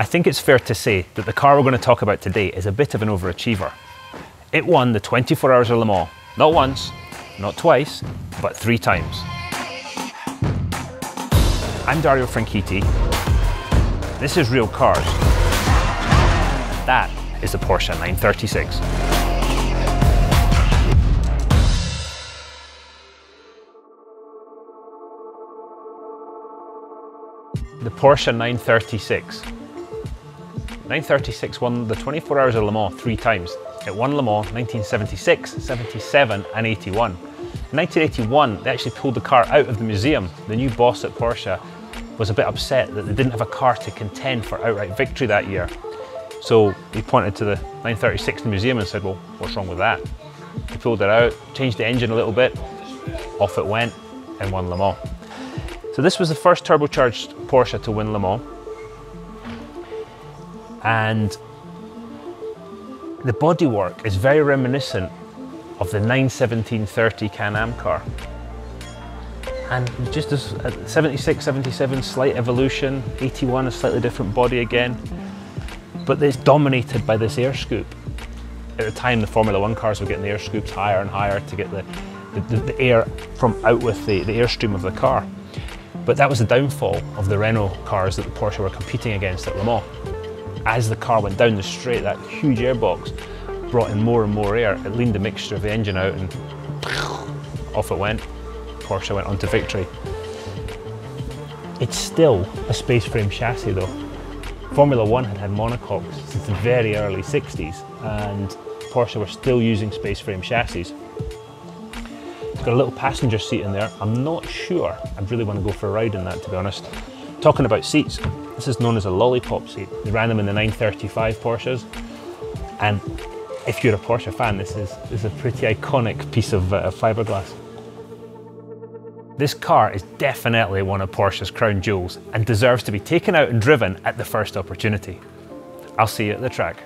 I think it's fair to say that the car we're going to talk about today is a bit of an overachiever. It won the 24 Hours of Le Mans, not once, not twice, but 3 times. I'm Dario Franchitti. This is Real Cars. That is the Porsche 936. The Porsche 936. 936 won the 24 Hours of Le Mans 3 times. It won Le Mans 1976, 77 and 81. In 1981, they actually pulled the car out of the museum. The new boss at Porsche was a bit upset that they didn't have a car to contend for outright victory that year. So he pointed to the 936 in the museum and said, well, what's wrong with that? He pulled it out, changed the engine a little bit, off it went and won Le Mans. So this was the first turbocharged Porsche to win Le Mans. And the bodywork is very reminiscent of the 917-30 Can-Am car. And just as 76, 77, slight evolution, 81, a slightly different body again. But it's dominated by this air scoop. At the time, the Formula One cars were getting the air scoops higher and higher to get the air from out with the airstream of the car. But that was the downfall of the Renault cars that the Porsche were competing against at Le Mans. As the car went down the straight, that huge airbox brought in more and more air. It leaned the mixture of the engine out and off it went. Porsche went on to victory. It's still a space frame chassis though. Formula One had had monocoques since the very early 60s and Porsche were still using space frame chassis. It's got a little passenger seat in there. I'm not sure I'd really want to go for a ride in that, to be honest. Talking about seats, this is known as a lollipop seat. They ran them in the 935 Porsches. And if you're a Porsche fan, this is a pretty iconic piece of fiberglass. This car is definitely one of Porsche's crown jewels and deserves to be taken out and driven at the first opportunity. I'll see you at the track.